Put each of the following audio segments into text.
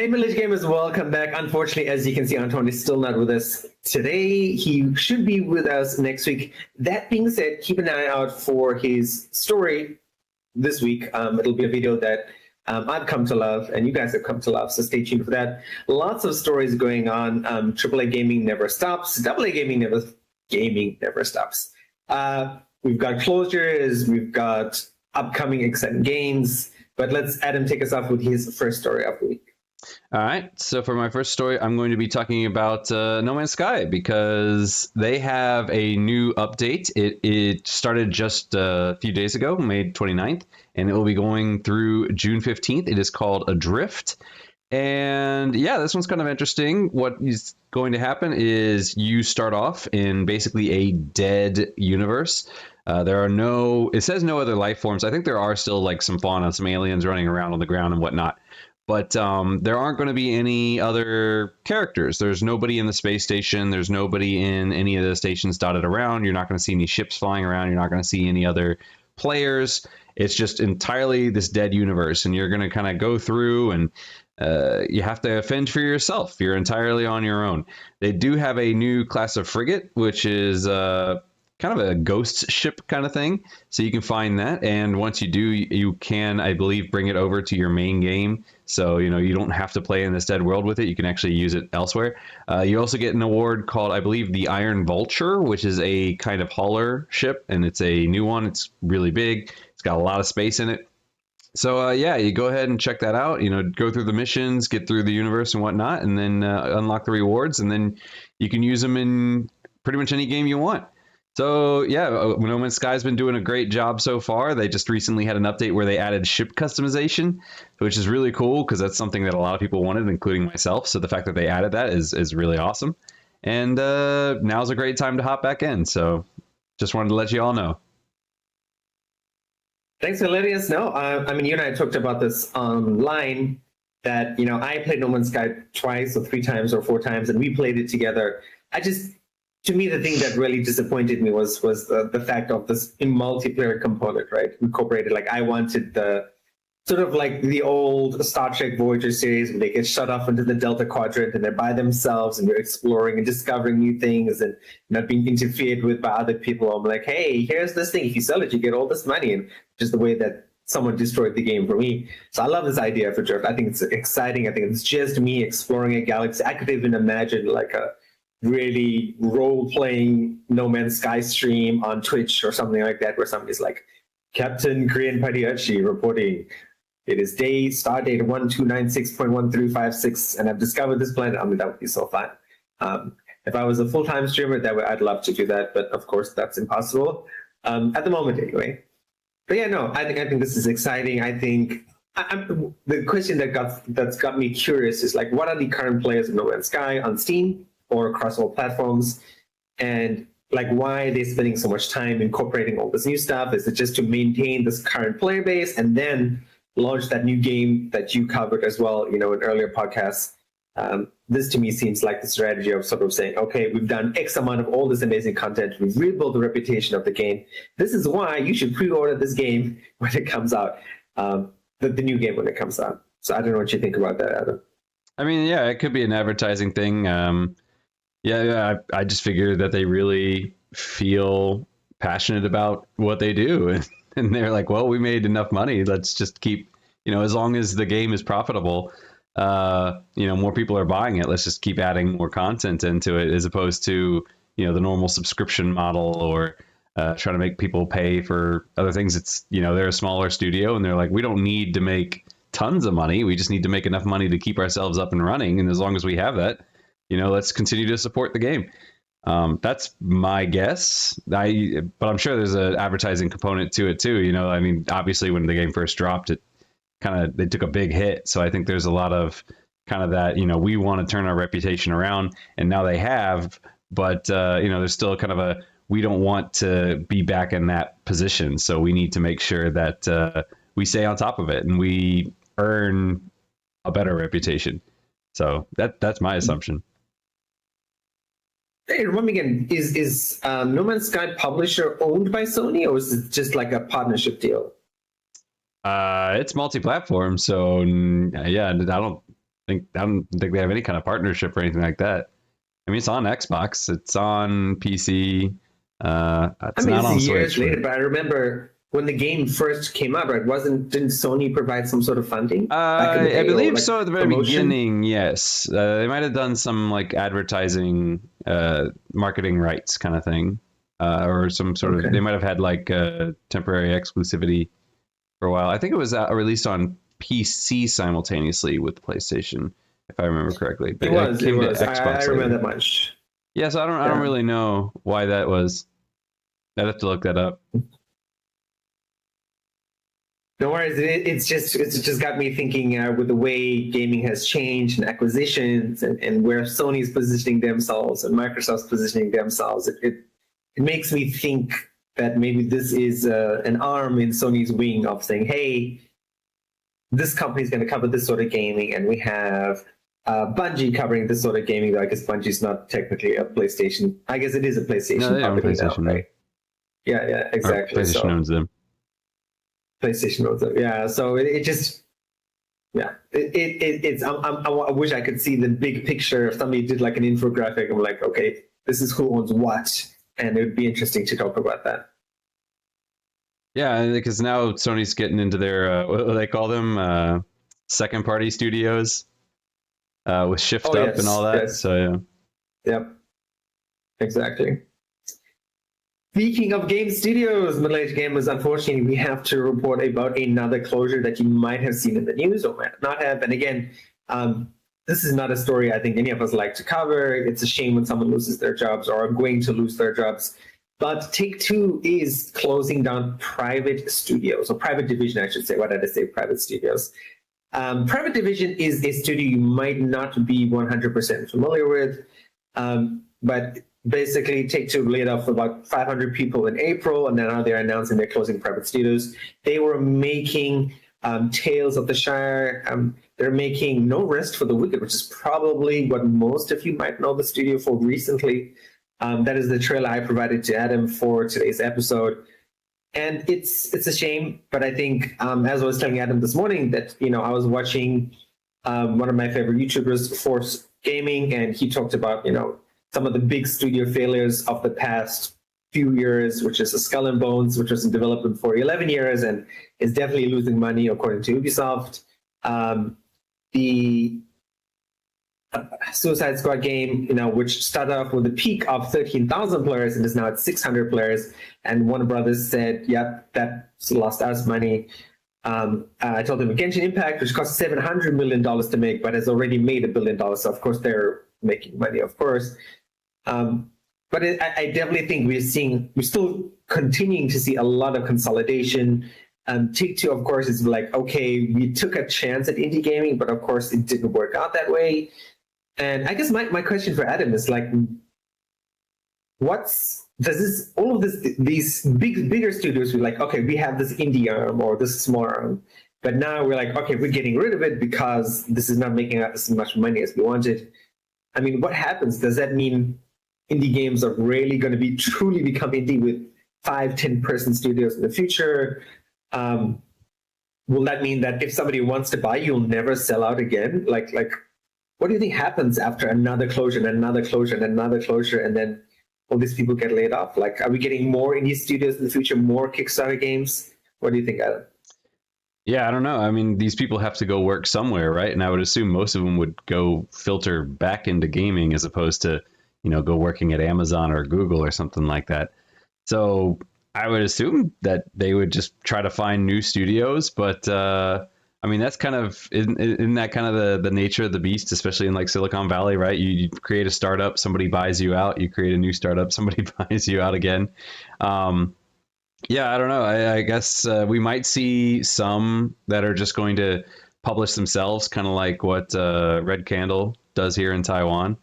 Hey, Village Gamers, welcome back. Unfortunately, as you can see, Anton is still not with us today. He should be with us next week. That being said, keep an eye out for his story this week. It'll be a video that I've come to love and you guys have come to love, so stay tuned for that. Lots of stories going on. AAA gaming never stops. AA gaming never stops. We've got closures, we've got upcoming exciting games, but let's Adam take us off with his first story of the week. All right. So for my first story, I'm going to be talking about No Man's Sky because they have a new update. It started just a few days ago, May 29th, and it will be going through June 15th. It is called Adrift. And yeah, this one's kind of interesting. What is going to happen is you start off in basically a dead universe. It says no other life forms. I think there are still like some fauna, some aliens running around on the ground and whatnot. But there aren't going to be any other characters. There's nobody in the space station. There's nobody in any of the stations dotted around. You're not going to see any ships flying around. You're not going to see any other players. It's just entirely this dead universe. And you're going to kind of go through and you have to fend for yourself. You're entirely on your own. They do have a new class of frigate, which is kind of a ghost ship kind of thing. So you can find that. And once you do, you can, I believe, bring it over to your main game. So, you don't have to play in this dead world with it. You can actually use it elsewhere. You also get an award called, I believe, the Iron Vulture, which is a kind of hauler ship. And it's a new one. It's really big. It's got a lot of space in it. So, yeah, you go ahead and check that out. Go through the missions, get through the universe and whatnot, and then unlock the rewards. And then you can use them in pretty much any game you want. So yeah, No Man's Sky has been doing a great job so far. They just recently had an update where they added ship customization, which is really cool because that's something that a lot of people wanted, including myself. So the fact that they added that is really awesome. And now's a great time to hop back in. So just wanted to let you all know. Thanks for letting us know. You and I talked about this online that, I played No Man's Sky twice or 3 times or 4 times and we played it together. To me, the thing that really disappointed me was the fact of this multiplayer component, right? Incorporated, like I wanted the sort of like the old Star Trek Voyager series where they get shut off into the Delta Quadrant and they're by themselves and they're exploring and discovering new things and not being interfered with by other people. I'm like, hey, here's this thing. If you sell it, you get all this money. And just the way that someone destroyed the game for me. So I love this idea for Drift. I think it's exciting. I think it's just me exploring a galaxy. I could even imagine like a really role-playing No Man's Sky stream on Twitch or something like that, where somebody's like, Captain Korean Padiachi reporting, it is star date 1296.1356, and I've discovered this planet. That would be so fun. If I was a full-time streamer, I'd love to do that, but of course that's impossible at the moment anyway. But yeah, no, I think this is exciting. I think the question that's got me curious is like, what are the current players of No Man's Sky on Steam or across all platforms, and like why are they spending so much time incorporating all this new stuff? Is it just to maintain this current player base and then launch that new game that you covered as well, in earlier podcasts? This to me seems like the strategy of sort of saying, okay, we've done X amount of all this amazing content, we've rebuilt the reputation of the game. This is why you should pre-order this game when it comes out, the new game when it comes out. So I don't know what you think about that, Adam. I mean, yeah, it could be an advertising thing. Yeah, I just figured that they really feel passionate about what they do. And they're like, well, we made enough money. Let's just keep, as long as the game is profitable, more people are buying it. Let's just keep adding more content into it as opposed to, the normal subscription model or trying to make people pay for other things. It's, they're a smaller studio and they're like, we don't need to make tons of money. We just need to make enough money to keep ourselves up and running. And as long as we have that, let's continue to support the game. That's my guess. But I'm sure there's an advertising component to it too. Obviously when the game first dropped, they took a big hit. So I think there's a lot of kind of that, we want to turn our reputation around, and now they have, but there's still kind of we don't want to be back in that position. So we need to make sure that we stay on top of it and we earn a better reputation. So that's my assumption. Hey, remind me again, is No Man's Sky publisher owned by Sony, or is it just like a partnership deal? It's multi-platform, so yeah, I don't I don't think they have any kind of partnership or anything like that. I mean, it's on Xbox, it's on PC. I It's mean, not it's on years Switch. later, but I remember when the game first came out, right? Didn't Sony provide some sort of funding back in the I day, or believe like so at the very promotion? beginning. Yes, they might have done some like advertising, marketing rights kind of thing, or some sort of. They Okay. might have had like temporary exclusivity for a while. I think it was released on PC simultaneously with PlayStation, if I remember correctly. But It it was. It came to was. I Xbox remember later. that much. Yes, I don't Yeah. really know why that was. I'd have to look that up. No worries. It's just got me thinking with the way gaming has changed and acquisitions and where Sony's positioning themselves and Microsoft's positioning themselves. It makes me think that maybe this is an arm in Sony's wing of saying, hey, this company is going to cover this sort of gaming, and we have Bungie covering this sort of gaming. Though I guess Bungie's not technically a PlayStation. I guess it is a No, PlayStation they own company now, PlayStation, right? Yeah, or exactly. PlayStation So owns them. PlayStation owns it. Yeah, so it just yeah, it's I wish I could see the big picture. If somebody did like an infographic, I'm like, okay, this is who owns what, and it would be interesting to talk about that. Yeah, because now Sony's getting into their what do they call them, second party studios, with Shift Oh Up and all yes, that. yes, So yeah. yep, exactly. Speaking of game studios, middle-aged gamers, unfortunately, we have to report about another closure that you might have seen in the news or might not have. And again, this is not a story I think any of us like to cover. It's a shame when someone loses their jobs or are going to lose their jobs. But Take-Two is closing down private studios, or private division, I should say. Why did I say private studios? Private division is a studio you might not be 100% familiar with, but basically Take-Two laid off about 500 people in April, and now they're announcing they're closing private studios. They were making Tales of the Shire. They're making No Rest for the Wicked, which is probably what most of you might know the studio for recently. That is the trailer I provided to Adam for today's episode. And it's a shame, but I think as I was telling Adam this morning that I was watching one of my favorite YouTubers, Force Gaming, and he talked about some of the big studio failures of the past few years, which is a Skull and Bones, which was in development for 11 years and is definitely losing money according to Ubisoft. The Suicide Squad game, which started off with a peak of 13,000 players and is now at 600 players. And Warner Brothers said, "Yep, that's lost us money." I told them Genshin Impact, which cost $700 million to make, but has already made $1 billion. So of course they're making money, of course. But I definitely think we're still continuing to see a lot of consolidation. Take-Two, of course, is like, okay, we took a chance at indie gaming, but of course it didn't work out that way. And I guess my question for Adam is like, these bigger studios, we're like, okay, we have this indie arm or this small arm, but now we're like, okay, we're getting rid of it because this is not making us as much money as we wanted. I mean, what happens? Does that mean indie games are really going to be truly become indie with 5-10 person studios in the future? Will that mean that if somebody wants to buy, you'll never sell out again? Like what do you think happens after another closure and another closure and another closure, and then all these people get laid off? Like, are we getting more indie studios in the future, more Kickstarter games? What do you think, Adam? Yeah, I don't know. I mean, these people have to go work somewhere, right? And I would assume most of them would go filter back into gaming as opposed to, go working at Amazon or Google or something like that. So I would assume that they would just try to find new studios. But I mean, that's kind of, isn't that kind of the nature of the beast, especially in like Silicon Valley, right? You create a startup, somebody buys you out. You create a new startup, somebody buys you out again. Yeah, I don't know. I guess we might see some that are just going to publish themselves, kind of like what Red Candle does here in Taiwan.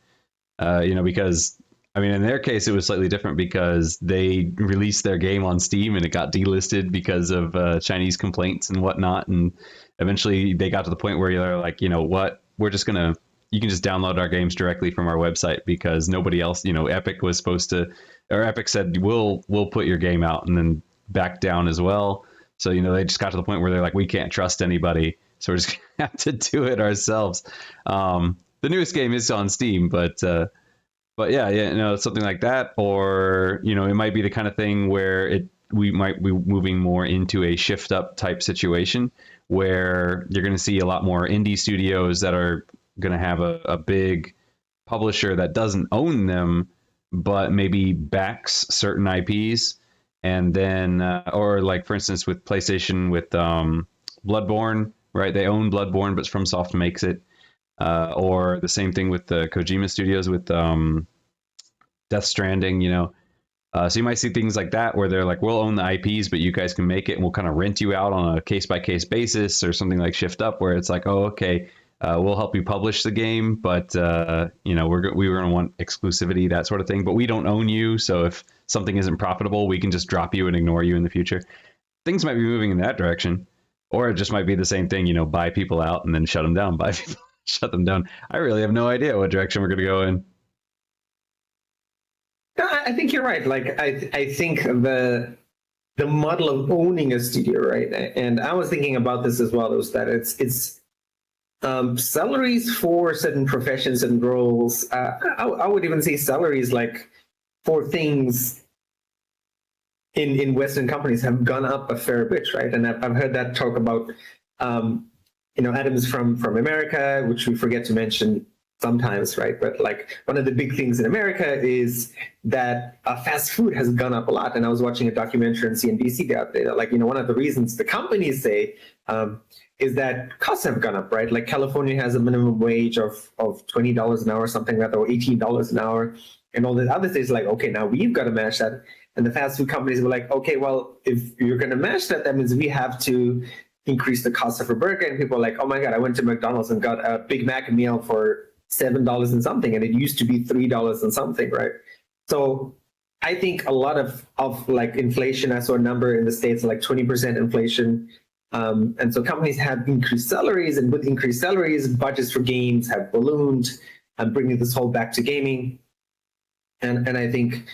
Because I mean, in their case, it was slightly different because they released their game on Steam and it got delisted because of Chinese complaints and whatnot. And eventually they got to the point where they're like, you know what, you can just download our games directly from our website because nobody else, Epic was supposed to, or Epic said, we'll put your game out, and then back down as well. So, they just got to the point where they're like, we can't trust anybody. so we're just gonna have to do it ourselves. The newest game is on Steam, but yeah, something like that, or it might be the kind of thing where we might be moving more into a shift up type situation where you're going to see a lot more indie studios that are going to have a big publisher that doesn't own them, but maybe backs certain IPs. And then, or like, for instance, with PlayStation, with Bloodborne, right? They own Bloodborne, but FromSoft makes it. Or the same thing with the Kojima Studios with Death Stranding, So you might see things like that where they're like, we'll own the IPs, but you guys can make it, and we'll kind of rent you out on a case-by-case basis, or something like Shift Up, where it's like, oh, okay, we'll help you publish the game, but we were going to want exclusivity, that sort of thing. But we don't own you, so if something isn't profitable, we can just drop you and ignore you in the future. Things might be moving in that direction, or it just might be the same thing. Buy people out and then shut them down. Buy people, shut them down. I really have no idea what direction we're going to go in. No, I think you're right. Like, I think the model of owning a studio, right? And I was thinking about this as well, is that it's salaries for certain professions and roles. I would even say salaries like for things in Western companies have gone up a fair bit, right? And I've heard that talk about Adams from America, which we forget to mention sometimes, right? But like, one of the big things in America is that fast food has gone up a lot. And I was watching a documentary on CNBC the other day that, like, one of the reasons the companies say is that costs have gone up, right? Like, California has a minimum wage of $20 an hour or something like that, or $18 an hour. And all the other states like, okay, now we've got to match that. And the fast food companies were like, okay, well, if you're going to match that, that means we have to increase the cost of a burger. And people are like, oh my God, I went to McDonald's and got a Big Mac meal for $7 and something, and it used to be $3 and something, right? So I think a lot of like inflation, I saw a number in the States, like 20% inflation. And so companies have increased salaries, and with increased salaries, budgets for games have ballooned, and bringing this whole back to gaming. And I think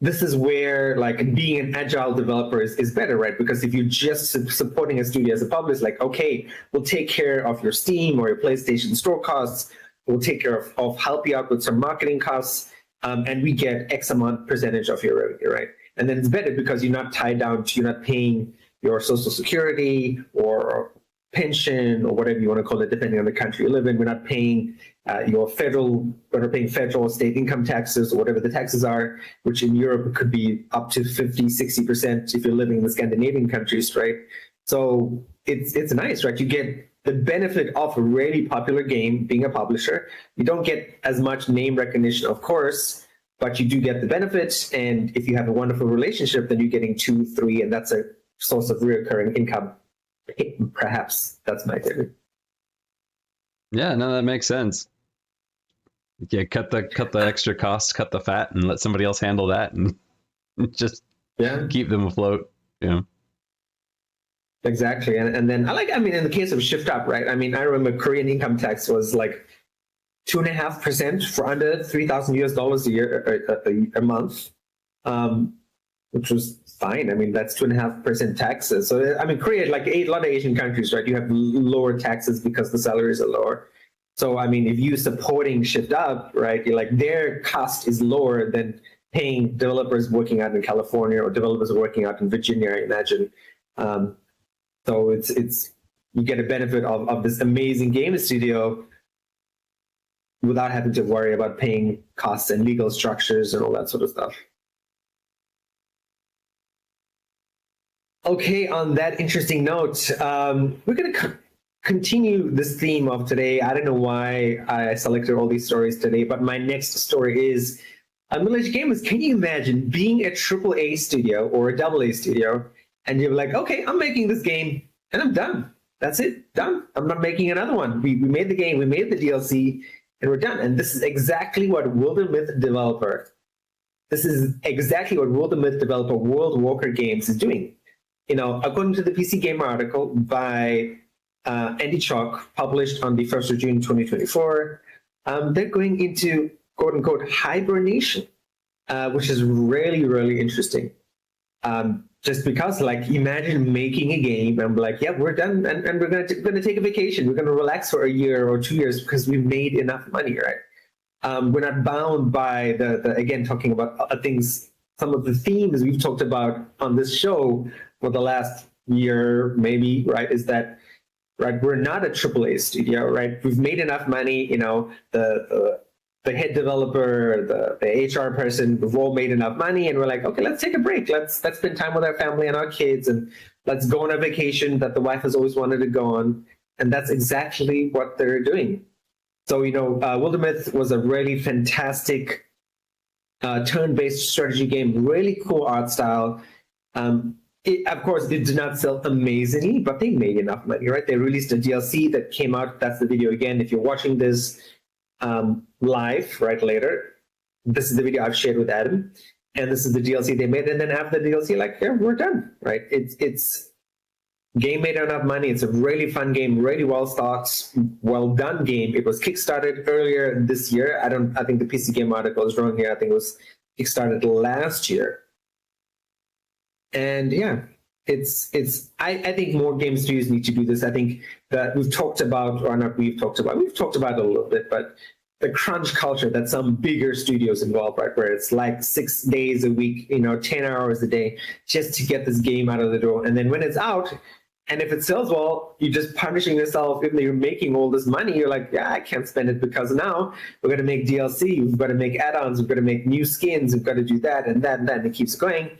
this is where, like, being an agile developer is better, right? Because if you're just supporting a studio as a publisher, like, okay, we'll take care of your Steam or your PlayStation Store costs, we'll take care of help you out with some marketing costs, and we get X amount percentage of your revenue, right? And then it's better because you're not tied down to, you're not paying your Social Security or pension or whatever you want to call it, depending on the country you live in. We're not paying we're not paying federal, state income taxes or whatever the taxes are, which in Europe could be up to 50, 60% if you're living in the Scandinavian countries, right? So it's nice, right? You get the benefit of a really popular game being a publisher. You don't get as much name recognition, of course, but you do get the benefits. And if you have a wonderful relationship, then you're getting 2, 3, and that's a source of recurring income. Perhaps that's my theory. Yeah, no, that makes sense. Yeah, cut the extra costs, cut the fat, and let somebody else handle that, and just keep them afloat. Yeah. Exactly. And then in the case of Shift Up, right? I mean, I remember Korean income tax was like 2.5% for under $3,000 a year, a month, which was fine. I mean, that's 2.5% taxes. So, I mean, Korea, like a lot of Asian countries, right? You have lower taxes because the salaries are lower. So, I mean, if you're supporting Shift Up, right, you're like, their cost is lower than paying developers working out in California or developers working out in Virginia, I imagine. So it's you get a benefit of this amazing game studio without having to worry about paying costs and legal structures and all that sort of stuff. Okay, on that interesting note, we're going to continue this theme of today. I don't know why I selected all these stories today, but my next story is Village Gamers. Can you imagine being a AAA studio or a AA studio, and you're like, okay, I'm making this game and I'm done. That's it, done. I'm not making another one. We made the game, we made the DLC, and we're done. And this is exactly what World of Myth developer, World Walker Games is doing. According to the PC Gamer article by Andy Chalk, published on the 1st of June, 2024, they're going into quote unquote hibernation, which is really, really interesting. just because, like, imagine making a game and be like, yeah, we're done, and we're gonna take a vacation. We're gonna relax for a year or 2 years because we made enough money, right? We're not bound by the again, talking about things. Some of the themes we've talked about on this show for the last year, maybe, right, is that, right, we're not a AAA studio, right? We've made enough money, you know, the head developer, the HR person, we've all made enough money, and we're like, okay, let's take a break. Let's spend time with our family and our kids, and let's go on a vacation that the wife has always wanted to go on. And that's exactly what they're doing. So, you know, Wildermyth was a really fantastic turn-based strategy game, really cool art style. Of course, it did not sell amazingly, but they made enough money, right? They released a DLC that came out. That's the video again. If you're watching this live right later, this is the video I've shared with Adam, and this is the DLC they made. And then after the DLC, like, yeah, we're done, right? It's game made enough money. It's a really fun game, really well thought, well done game. It was kickstarted earlier this year. I think the PC Game article is wrong here. I think it was kickstarted last year. And yeah, I think more game studios need to do this. I think that we've talked about it a little bit, but the crunch culture that some bigger studios involved, right, where it's like 6 days a week, you know, 10 hours a day just to get this game out of the door. And then when it's out, and if it sells well, you're just punishing yourself. Even though you're making all this money, you're like, yeah, I can't spend it because now we're going to make DLC, we've got to make add-ons, we've got to make new skins, we've got to do that and that and that, and it keeps going.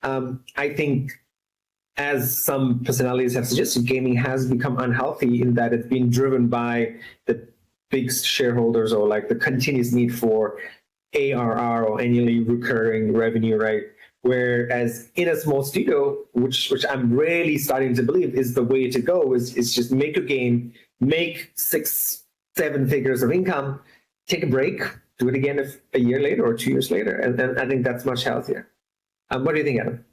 I think, as some personalities have suggested, gaming has become unhealthy in that it's been driven by the big shareholders, or like the continuous need for ARR, or annually recurring revenue, right? Whereas in a small studio, which I'm really starting to believe is the way to go, is just make a game, make 6-7 figures of income, take a break, do it again a year later or 2 years later, and I think that's much healthier. What do you think, Adam?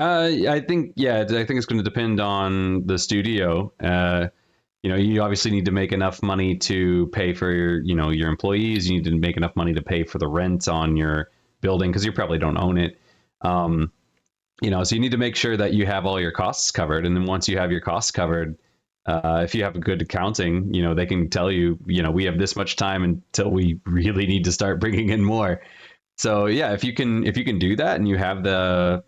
I think it's going to depend on the studio. You know, you obviously need to make enough money to pay for your employees. You need to make enough money to pay for the rent on your building, because you probably don't own it. You know, so you need to make sure that you have all your costs covered. And then once you have your costs covered, if you have a good accounting, you know, they can tell you, you know, we have this much time until we really need to start bringing in more. So yeah, if you can do that, and you have the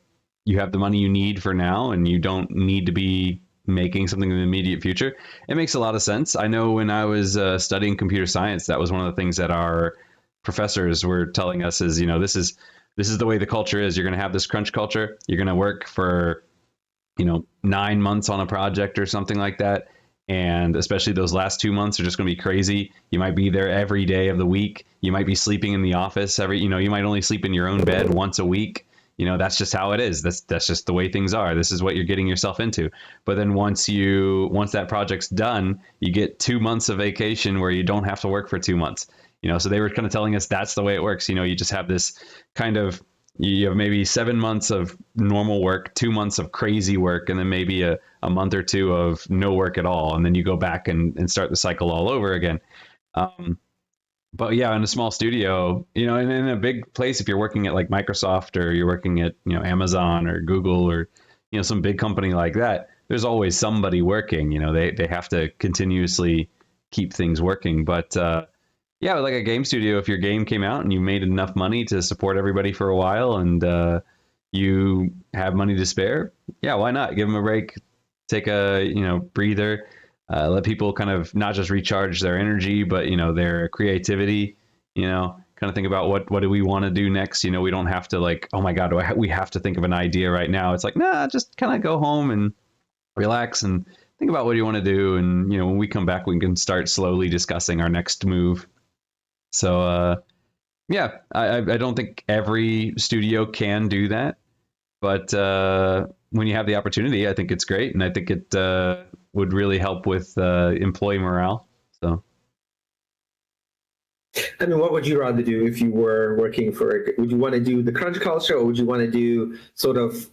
money you need for now, and you don't need to be making something in the immediate future, it makes a lot of sense. I know when I was studying computer science, that was one of the things that our professors were telling us is, you know, this is the way the culture is. You're going to have this crunch culture. You're going to work for, you know, 9 months on a project or something like that. And especially those last 2 months are just going to be crazy. You might be there every day of the week. You might be sleeping in the office you might only sleep in your own bed once a week. You know, that's just how it is. That's just the way things are. This is what you're getting yourself into. But then once that project's done, you get 2 months of vacation where you don't have to work for 2 months. You know, so they were kind of telling us that's the way it works. You know, you just have this kind of, you have maybe 7 months of normal work, 2 months of crazy work, and then maybe a month or two of no work at all. And then you go back and start the cycle all over again. But yeah, in a small studio, you know, and in a big place, if you're working at like Microsoft, or you're working at, you know, Amazon or Google, or, you know, some big company like that, there's always somebody working. You know, they have to continuously keep things working. But yeah, like a game studio, if your game came out and you made enough money to support everybody for a while, and you have money to spare, yeah, why not? Give them a break, take a, you know, breather. Let people kind of not just recharge their energy, but, you know, their creativity, you know, kind of think about what do we want to do next? You know, we don't have to like, oh my God, we have to think of an idea right now. It's like, nah, just kind of go home and relax and think about what you want to do. And, you know, when we come back, we can start slowly discussing our next move. So, yeah, I don't think every studio can do that. But when you have the opportunity, I think it's great. And I think it would really help with employee morale. So, I mean, what would you rather do if you were working for? Would you want to do the crunch culture, or would you want to do sort of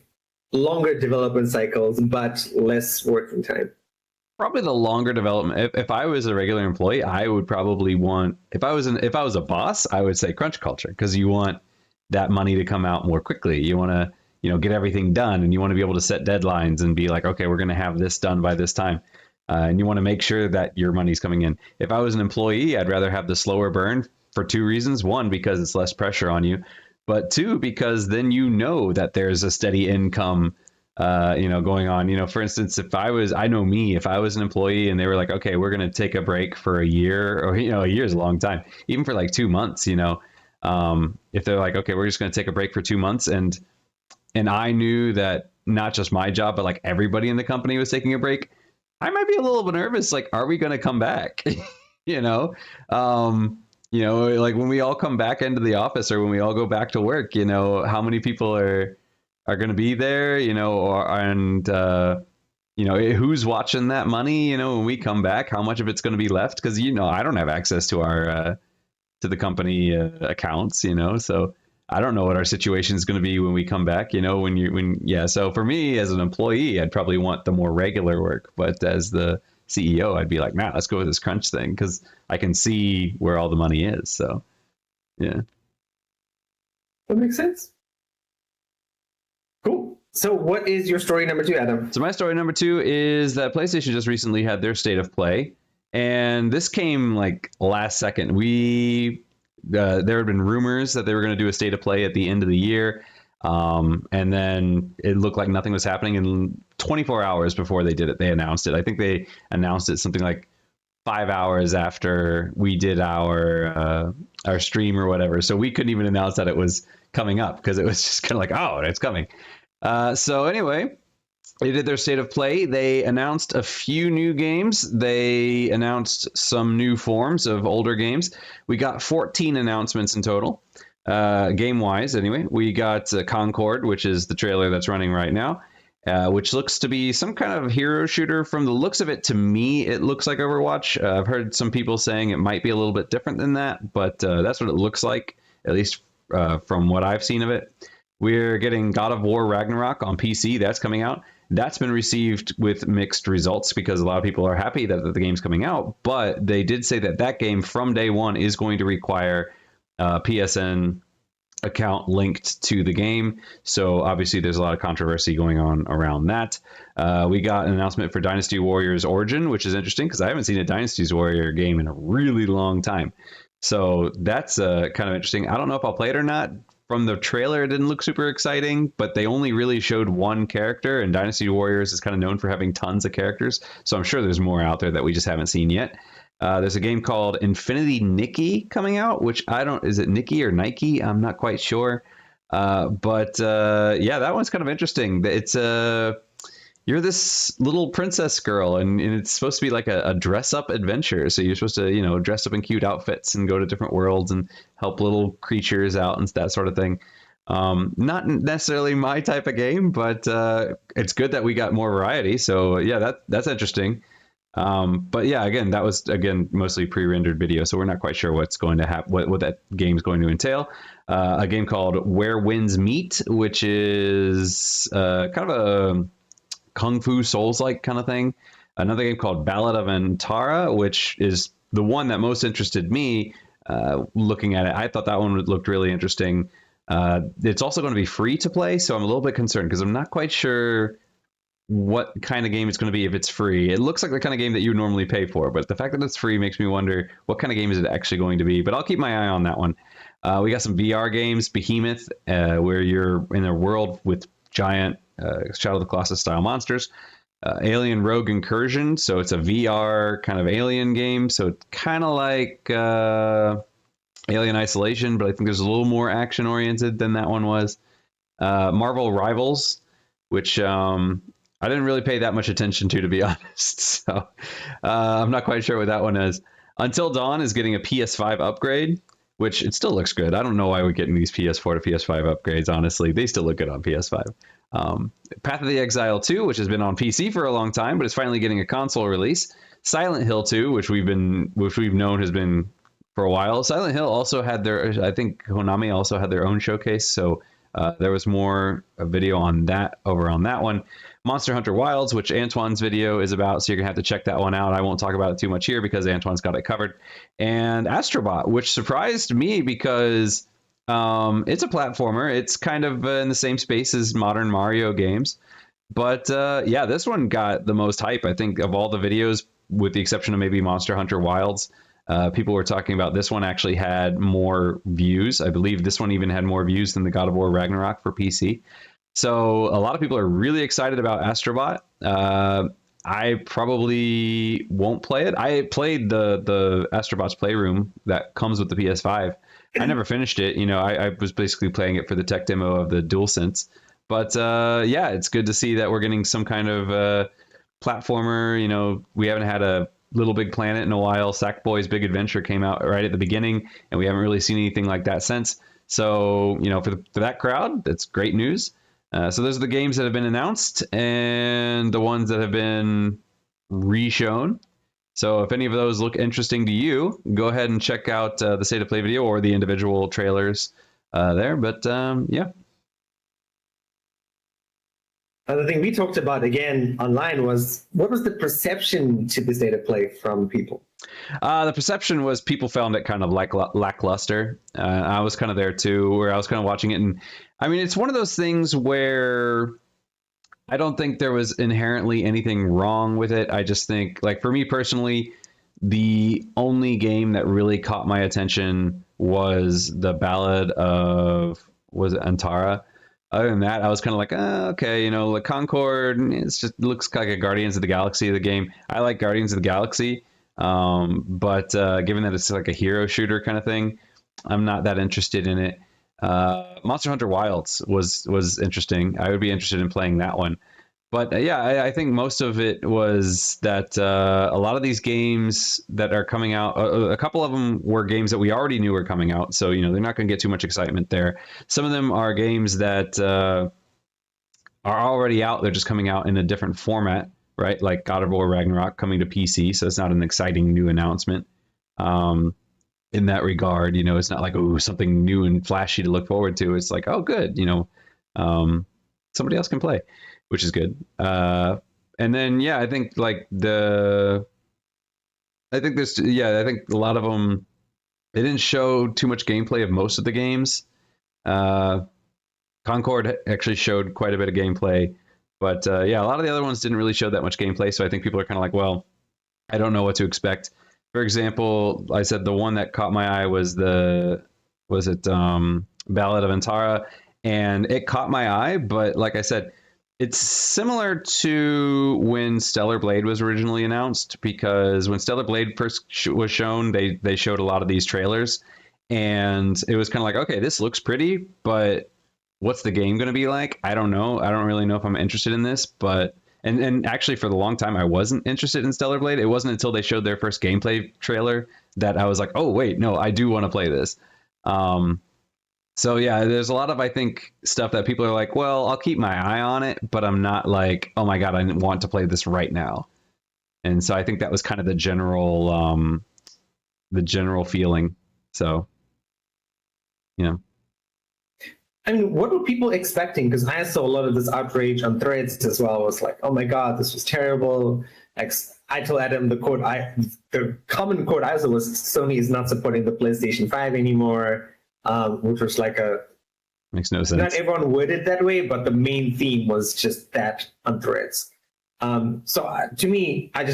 longer development cycles but less working time? Probably the longer development. If I was a regular employee, I would probably want. If I was a boss, I would say crunch culture, because you want that money to come out more quickly. You want to get everything done, and you want to be able to set deadlines and be like, okay, we're going to have this done by this time. And you want to make sure that your money's coming in. If I was an employee, I'd rather have the slower burn for two reasons. One, because it's less pressure on you, but two, because then that there's a steady income going on. For instance, if I was an employee and they were like, okay, we're going to take a break for a year, or, a year is a long time, even for like 2 months, if they're like, okay, we're just going to take a break for 2 months. And I knew that not just my job, but like everybody in the company was taking a break, I might be a little bit nervous. Like, are we going to come back? Like when we all come back into the office or when we all go back to work, how many people are going to be there, who's watching that money, when we come back, how much of it's going to be left? Because, I don't have access to our, to the company accounts, so I don't know what our situation is going to be when we come back, so for me as an employee, I'd probably want the more regular work, but as the CEO, I'd be like, nah, let's go with this crunch thing because I can see where all the money is. So, yeah. That makes sense. Cool. So what is your story number 2, Adam? So my story number 2 is that PlayStation just recently had their State of Play, and this came like last second. There had been rumors that they were going to do a State of Play at the end of the year. And then it looked like nothing was happening. And 24 hours before they did it, they announced it. I think they announced it something like 5 hours after we did our stream or whatever. So we couldn't even announce that it was coming up because it was just kind of like, oh, it's coming. So anyway, they did their State of Play. They announced a few new games. They announced some new forms of older games. We got 14 announcements in total. Game-wise, anyway, we got Concord, which is the trailer that's running right now, which looks to be some kind of hero shooter. From the looks of it, to me, it looks like Overwatch. I've heard some people saying it might be a little bit different than that, but that's what it looks like, at least from what I've seen of it. We're getting God of War Ragnarok on PC. That's coming out. That's been received with mixed results because a lot of people are happy that the game's coming out, but they did say that game from day one is going to require PSN account linked to the game. So obviously there's a lot of controversy going on around that. We got an announcement for Dynasty Warriors Origin, which is interesting because I haven't seen a Dynasty Warrior game in a really long time. So that's kind of interesting. I don't know if I'll play it or not. From the trailer, it didn't look super exciting, but they only really showed one character, and Dynasty Warriors is kind of known for having tons of characters. So I'm sure there's more out there that we just haven't seen yet. There's a game called Infinity Nikki coming out, which is it Nikki or Nike? I'm not quite sure. But that one's kind of interesting. It's you're this little princess girl, and it's supposed to be like a dress-up adventure. So you're supposed to, dress up in cute outfits and go to different worlds and help little creatures out and that sort of thing. Not necessarily my type of game, but it's good that we got more variety. So yeah, that's interesting. But yeah, again, that was mostly pre-rendered video, so we're not quite sure what's going to happen, what that game's going to entail. A game called Where Winds Meet, which is kind of a Kung Fu Souls-like kind of thing. Another game called Ballad of Antara, which is the one that most interested me. Looking at it, I thought that one looked really interesting. It's also going to be free to play, so I'm a little bit concerned because I'm not quite sure what kind of game it's going to be if it's free. It looks like the kind of game that you would normally pay for, but the fact that it's free makes me wonder what kind of game is it actually going to be. But I'll keep my eye on that one. We got some VR games, Behemoth, where you're in a world with giant Shadow of the Colossus style monsters. Alien Rogue Incursion, so it's a VR kind of alien game, so it's kind of like Alien Isolation, but I think there's a little more action oriented than that one was. Marvel Rivals, which I didn't really pay that much attention to be honest. So I'm not quite sure what that one is. Until Dawn is getting a PS5 upgrade, which it still looks good. I don't know why we're getting these PS4 to PS5 upgrades, honestly. They still look good on PS5. Path of the Exile 2, which has been on PC for a long time, but it's finally getting a console release. Silent Hill 2, which we've known has been for a while. Silent Hill also had I think Konami also had their own showcase, so there was more video on that over on that one. Monster Hunter Wilds, which Antoine's video is about, so you're going to have to check that one out. I won't talk about it too much here because Antoine's got it covered. And Astrobot, which surprised me because It's a platformer. It's kind of in the same space as modern Mario games. But yeah, this one got the most hype, I think, of all the videos, with the exception of maybe Monster Hunter Wilds. People were talking about this one actually had more views. I believe this one even had more views than the God of War Ragnarok for PC. So a lot of people are really excited about Astrobot. I probably won't play it. I played the Astrobot's Playroom that comes with the PS5. I never finished it. You know, I was basically playing it for the tech demo of the DualSense. But yeah, it's good to see that we're getting some kind of platformer. You know, we haven't had a Little Big Planet in a while. Sackboy's Big Adventure came out right at the beginning, and we haven't really seen anything like that since. So, you know, for that crowd, that's great news. So those are the games that have been announced and the ones that have been re-shown. So if any of those look interesting to you, go ahead and check out the State of Play video or the individual trailers there. But yeah. Another thing we talked about again online was, what was the perception to the State of Play from people? The perception was people found it kind of like lackluster. I was kind of there too, where I was kind of watching it. And I mean, it's one of those things where I don't think there was inherently anything wrong with it. I just think, like, for me personally, the only game that really caught my attention was the Ballad of, was it Antara? Other than that, I was kind of like, okay, you know, like Concord, it's just, it looks like a Guardians of the Galaxy of the game. I like Guardians of the Galaxy, but given that it's like a hero shooter kind of thing, I'm not that interested in it. Monster Hunter Wilds was interesting. I would be interested in playing that one. But yeah, I think most of it was that a lot of these games that are coming out, a couple of them were games that we already knew were coming out. So, you know, they're not going to get too much excitement there. Some of them are games that are already out. They're just coming out in a different format, right? Like God of War Ragnarok coming to PC. So it's not an exciting new announcement. In that regard, you know, it's not like, oh, something new and flashy to look forward to. It's like, oh, good, you know, somebody else can play, which is good. And then, yeah, I think like I think a lot of them, they didn't show too much gameplay of most of the games. Concord actually showed quite a bit of gameplay, but yeah, a lot of the other ones didn't really show that much gameplay. So I think people are kind of like, well, I don't know what to expect. For example, I said the one that caught my eye was Ballad of Antara, and it caught my eye, but like I said, it's similar to when Stellar Blade was originally announced, because when Stellar Blade first was shown, they showed a lot of these trailers, and it was kind of like, okay, this looks pretty, but what's the game going to be like? I don't know. I don't really know if I'm interested in this, but and actually for the long time I wasn't interested in Stellar Blade. It wasn't until they showed their first gameplay trailer that I was like, oh wait, no, I do want to play this. So yeah, there's a lot of, I think, stuff that people are like, well, I'll keep my eye on it, but I'm not like, oh my God, I want to play this right now. And so I think that was kind of the general feeling. So, you know. I mean, what were people expecting? Because I saw a lot of this outrage on Threads as well. I was like, oh my God, this was terrible. Like, I told Adam the common quote I saw was, Sony is not supporting the PlayStation 5 anymore, which was like makes no sense. Not everyone worded that way, but the main theme was just that on Threads. To me, I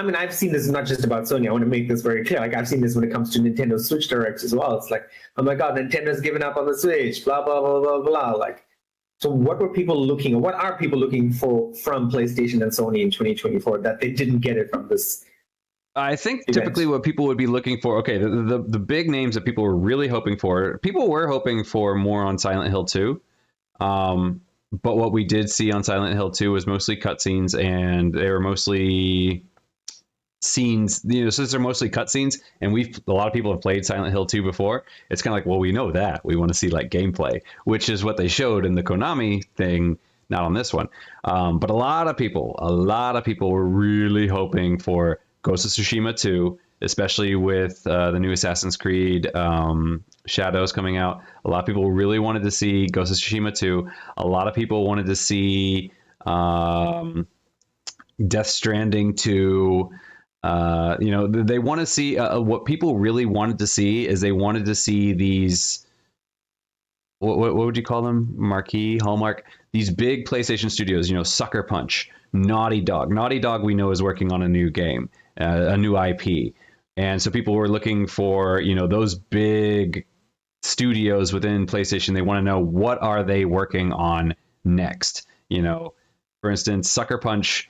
mean, I've seen this not just about Sony. I want to make this very clear. Like, I've seen this when it comes to Nintendo Switch Directs as well. It's like, oh my God, Nintendo's given up on the Switch, blah, blah, blah, blah, blah. Like, so what are people looking for from PlayStation and Sony in 2024 that they didn't get it from this? I think typically what people would be looking for, okay, the big names that people were really hoping for, people were hoping for more on Silent Hill 2. But what we did see on Silent Hill 2 was mostly cutscenes, and they were mostly scenes, you know, since they're mostly cutscenes, and a lot of people have played Silent Hill 2 before, it's kind of like, well, we know that. We want to see like gameplay, which is what they showed in the Konami thing, not on this one. But a lot of people were really hoping for Ghost of Tsushima 2, especially with the new Assassin's Creed Shadows coming out. A lot of people really wanted to see Ghost of Tsushima 2. A lot of people wanted to see Death Stranding 2. You know, they want to see what people really wanted to see is they wanted to see these what would you call them? Marquee, Hallmark, these big PlayStation studios, Sucker Punch, Naughty Dog. Naughty Dog, we know, is working on a new game, a new IP. And so people were looking for, those big studios within PlayStation. They want to know, what are they working on next? For instance, Sucker Punch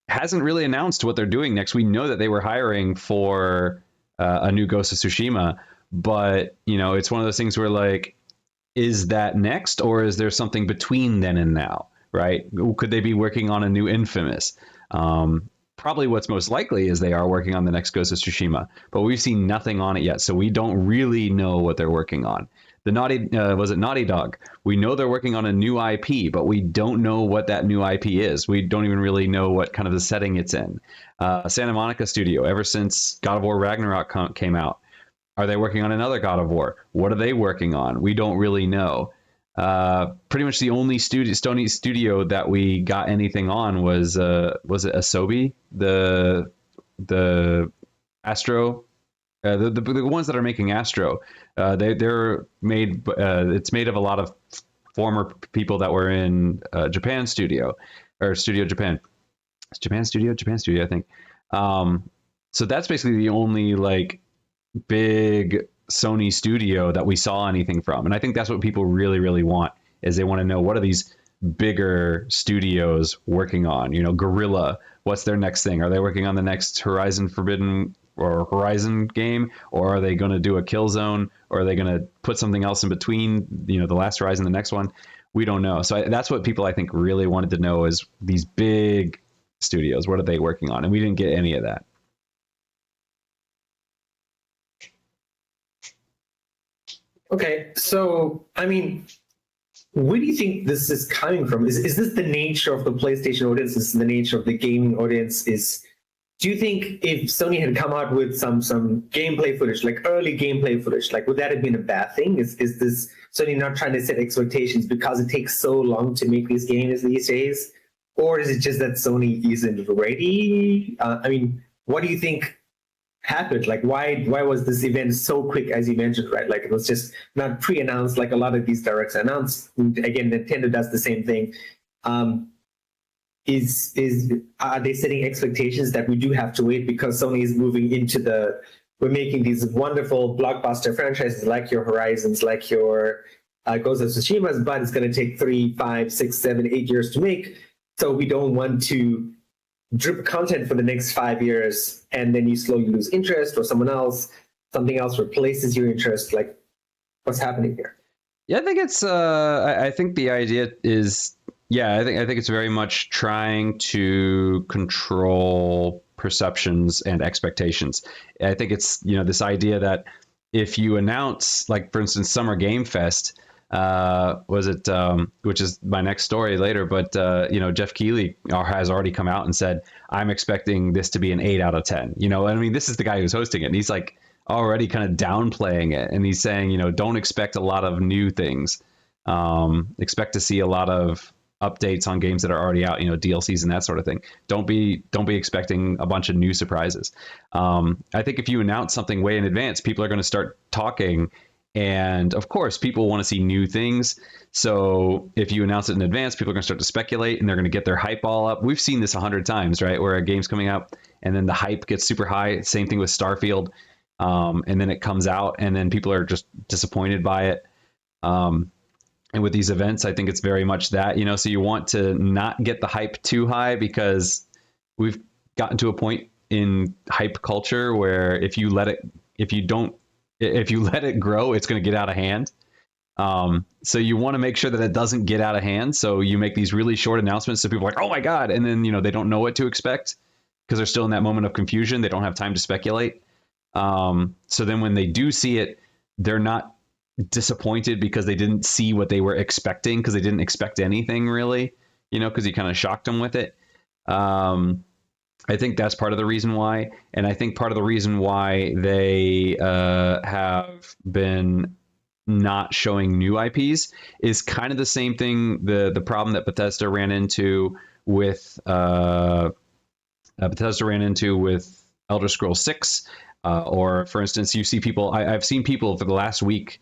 hasn't really announced what they're doing next. We know that they were hiring for a new Ghost of Tsushima, but it's one of those things where, like, is that next, or is there something between then and now, right? Could they be working on a new Infamous? Probably what's most likely is they are working on the next Ghost of Tsushima, but we've seen nothing on it yet, so we don't really know what they're working on. The Naughty Dog? We know they're working on a new IP, but we don't know what that new IP is. We don't even really know what kind of the setting it's in. Santa Monica Studio, ever since God of War Ragnarok came out, are they working on another God of War? What are they working on? We don't really know. Pretty much the only Sony studio that we got anything on was it Asobi, the Astro, the ones that are making Astro. They're made. It's made of a lot of former people that were in Japan Studio, or Studio Japan. It's Japan Studio, I think. So that's basically the only, like, big Sony studio that we saw anything from. And I think that's what people really, really want, is they want to know, what are these bigger studios working on? Guerrilla, what's their next thing? Are they working on the next Horizon Forbidden or Horizon game, or are they going to do a Killzone, or are they going to put something else in between, the last Horizon, the next one? We don't know. So that's what people, I think, really wanted to know, is these big studios, what are they working on? And we didn't get any of that. Okay, so where do you think this is coming from? Is this the nature of the PlayStation audience? Is this the nature of the gaming audience? Do you think if Sony had come out with some gameplay footage, like early gameplay footage, like, would that have been a bad thing? Is this Sony not trying to set expectations because it takes so long to make these games these days? Or is it just that Sony isn't ready? What do you think happened? Like, why was this event so quick, as you mentioned, right? Like, it was just not pre-announced like a lot of these directs announced. Again, Nintendo does the same thing. Are they setting expectations that we do have to wait because Sony is moving into we're making these wonderful blockbuster franchises like your Horizons, like your Ghost of Tsushimas, but it's going to take 3, 5, 6, 7, 8 years to make. So we don't want to drip content for the next 5 years, and then you slowly lose interest, or something else replaces your interest. Like, what's happening here? Yeah, I think it's. I think the idea is. Yeah, I think it's very much trying to control perceptions and expectations. I think it's this idea that if you announce, like, for instance, Summer Game Fest, which is my next story later, but Jeff Keighley has already come out and said, I'm expecting this to be an 8 out of 10. This is the guy who's hosting it, and he's like already kind of downplaying it, and he's saying, don't expect a lot of new things. Expect to see a lot of updates on games that are already out, DLCs and that sort of thing. Don't be expecting a bunch of new surprises. I think if you announce something way in advance, people are going to start talking. And of course, people want to see new things. So if you announce it in advance, people are going to start to speculate, and they're going to get their hype all up. We've seen this 100 times, right? Where a game's coming out and then the hype gets super high. Same thing with Starfield. And then it comes out and then people are just disappointed by it. And with these events, I think it's very much that, so you want to not get the hype too high, because we've gotten to a point in hype culture where if you let it grow, it's going to get out of hand. So you want to make sure that it doesn't get out of hand. So you make these really short announcements, so people are like, oh my God. And then, they don't know what to expect because they're still in that moment of confusion. They don't have time to speculate. So then when they do see it, they're not disappointed because they didn't see what they were expecting, because they didn't expect anything really, because you kind of shocked them with it. I think that's part of the reason why. And I think part of the reason why they have been not showing new IPs is kind of the same thing, the problem that Bethesda ran into with Elder Scrolls 6. Or for instance, you see people, I've seen people for the last week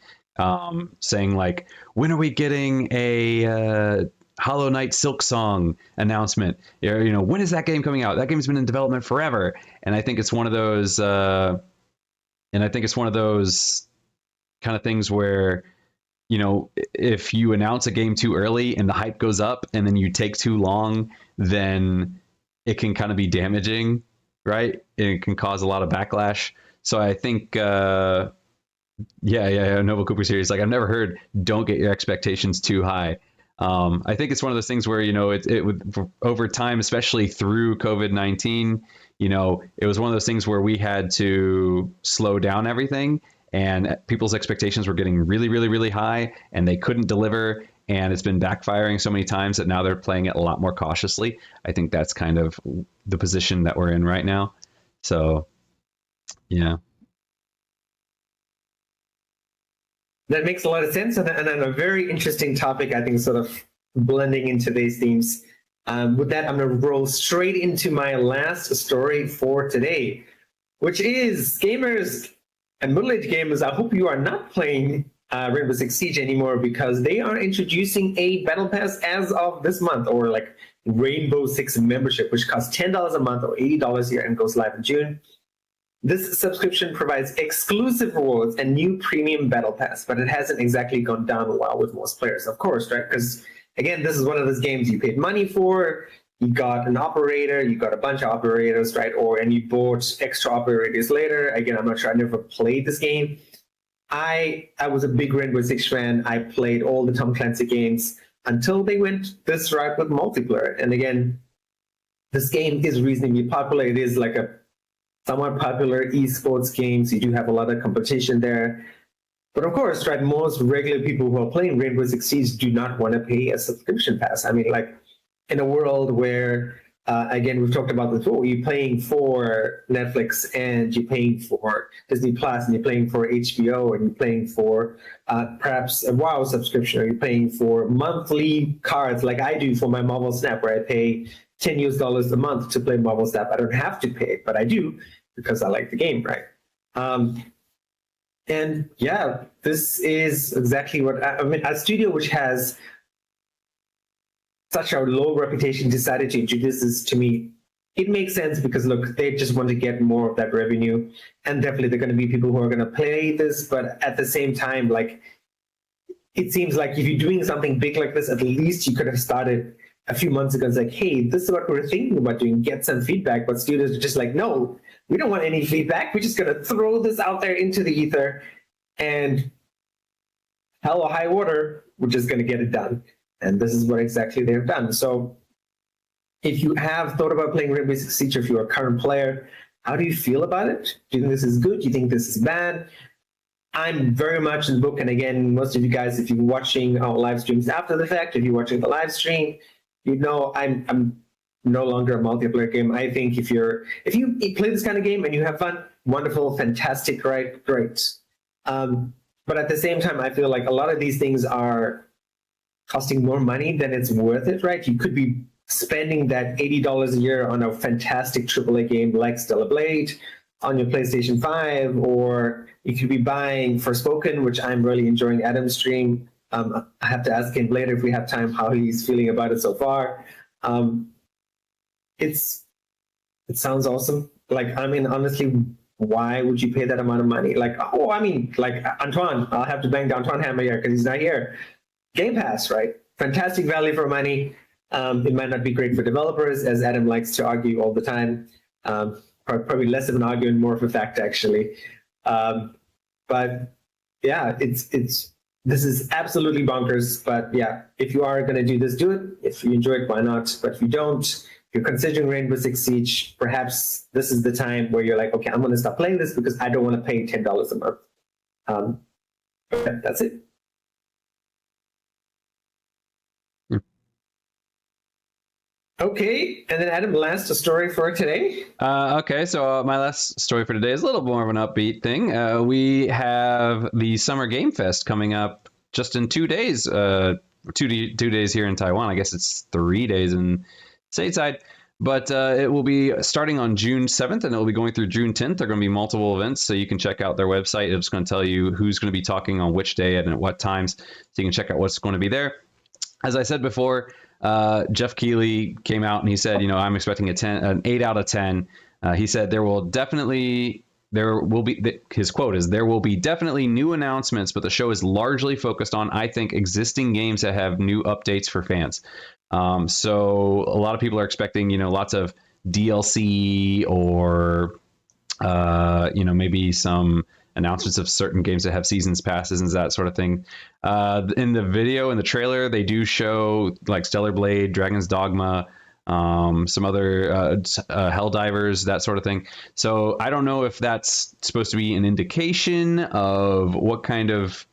saying like, when are we getting a Hollow Knight Silk Song announcement? You know, when is that game coming out? That game's been in development forever. And I think it's one of those kind of things where, you know, if you announce a game too early and the hype goes up and then you take too long, then it can kind of be damaging, right? It can cause a lot of backlash. So I think, Nova Cooper series, like, I've never heard don't get your expectations too high. I think it's one of those things where, you know, it would, over time, especially through COVID-19, you know, it was one of those things where we had to slow down everything, and people's expectations were getting really, really, really high, and they couldn't deliver. And it's been backfiring so many times that now they're playing it a lot more cautiously. I think that's kind of the position that we're in right now. So, yeah. That makes a lot of sense, and then a very interesting topic, I think, sort of blending into these themes. With that, I'm going to roll straight into my last story for today, which is gamers and middle-aged gamers. I hope you are not playing Rainbow Six Siege anymore, because they are introducing a battle pass as of this month, or like Rainbow Six membership, which costs $10 a month or $80 a year and goes live in June. This subscription provides exclusive rewards and new premium battle pass, but it hasn't exactly gone down well with most players, of course, right? Because again, this is one of those games you paid money for, you got an operator, you got a bunch of operators, right? And you bought extra operators later. Again, I'm not sure, I never played this game. I was a big Rainbow Six fan. I played all the Tom Clancy games until they went this route with multiplayer. And again, this game is reasonably popular. It is like a somewhat popular esports game, so you do have a lot of competition there. But of course, right, most regular people who are playing Rainbow Six Siege do not want to pay a subscription pass. I mean, like, in a world where, again, we've talked about this before, you're paying for Netflix and you're paying for Disney Plus and you're paying for HBO and you're paying for perhaps a WoW subscription, or you're paying for monthly cards like I do for my Marvel Snap, where I pay $10 a month to play Marvel Snap. I don't have to pay it, but I do because I like the game, right? And yeah, this is exactly what I mean. A studio which has such a low reputation decided to introduce this to me. It makes sense because, look, they just want to get more of that revenue, and definitely there are going to be people who are going to play this. But at the same time, like, it seems like if you're doing something big like this, at least you could have started a few months ago. It's like, hey, this is what we're thinking about doing, get some feedback. But studios are just like, no, we don't want any feedback. We're just going to throw this out there into the ether, and hell or high water, we're just going to get it done. And this is what exactly they've done. So if you have thought about playing Rainbow Six Siege, if you're a current player, how do you feel about it? Do you think this is good? Do you think this is bad? I'm very much in the book. And again, most of you guys, if you're watching our live streams after the fact, if you're watching the live stream, you know I'm no longer a multiplayer game. I think if you play this kind of game and you have fun, wonderful, fantastic, right? Great. But at the same time, I feel like a lot of these things are costing more money than it's worth it, right? You could be spending that $80 a year on a fantastic AAA game like Stellar Blade on your PlayStation 5, or you could be buying Forspoken, which I'm really enjoying Adam's stream. I have to ask him later if we have time how he's feeling about it so far. It sounds awesome. Like, I mean, honestly, why would you pay that amount of money? Like, oh, I mean, like Antoine, I'll have to bang the Antoine hammer here because he's not here. Game Pass, right? Fantastic value for money. It might not be great for developers, as Adam likes to argue all the time. Probably less of an argument, more of a fact, actually. But yeah, this is absolutely bonkers. But yeah, if you are going to do this, do it. If you enjoy it, why not? But if you don't, if you're considering Rainbow Six Siege, perhaps this is the time where you're like, okay, I'm going to stop playing this because I don't want to pay $10 a month. But that's it. Okay, and then Adam, last story for today. Okay, so my last story for today is a little more of an upbeat thing. We have the Summer Game Fest coming up just in 2 days. 2 days here in Taiwan. I guess it's 3 days in stateside. But it will be starting on June 7th, and it will be going through June 10th. There are going to be multiple events, so you can check out their website. It's going to tell you who's going to be talking on which day and at what times, so you can check out what's going to be there. As I said before, Jeff Keighley came out and he said, I'm expecting an 8 out of 10. He said there will be, his quote is, there will be definitely new announcements, but the show is largely focused on, I think, existing games that have new updates for fans. So a lot of people are expecting, lots of DLC or, maybe some announcements of certain games that have seasons passes and that sort of thing. In the video, in the trailer, they do show like Stellar Blade, Dragon's Dogma, some other Helldivers, that sort of thing. So I don't know if that's supposed to be an indication of what kind of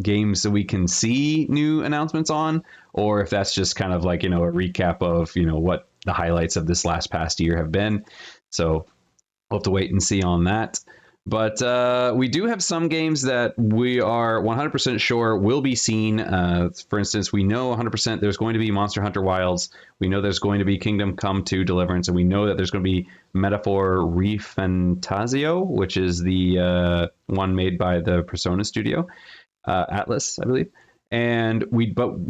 games that we can see new announcements on, or if that's just kind of like a recap of what the highlights of this past year have been. So we'll have to wait and see on that. But we do have some games that we are 100% sure will be seen. For instance, we know 100% there's going to be Monster Hunter Wilds. We know there's going to be Kingdom Come 2 Deliverance. And we know that there's going to be Metaphor ReFantazio, which is the one made by the Persona studio, Atlas, I believe. And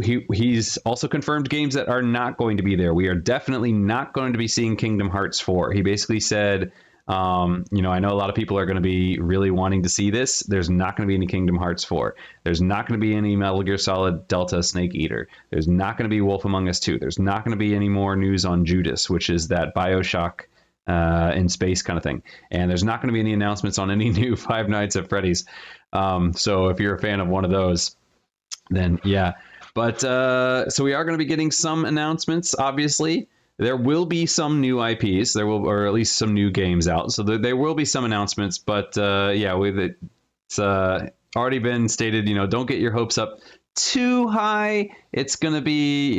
he's also confirmed games that are not going to be there. We are definitely not going to be seeing Kingdom Hearts 4. He basically said, I know a lot of people are going to be really wanting to see this. There's not going to be any Kingdom Hearts 4. There's not going to be any Metal Gear Solid Delta Snake Eater. There's not going to be Wolf Among Us 2. There's not going to be any more news on Judas, which is that BioShock in space kind of thing. And there's not going to be any announcements on any new Five Nights at Freddy's. So if you're a fan of one of those, then yeah. But so we are going to be getting some announcements, obviously. There will be some new IPs, or at least some new games out. So there will be some announcements, but it's already been stated, don't get your hopes up too high. It's going to be,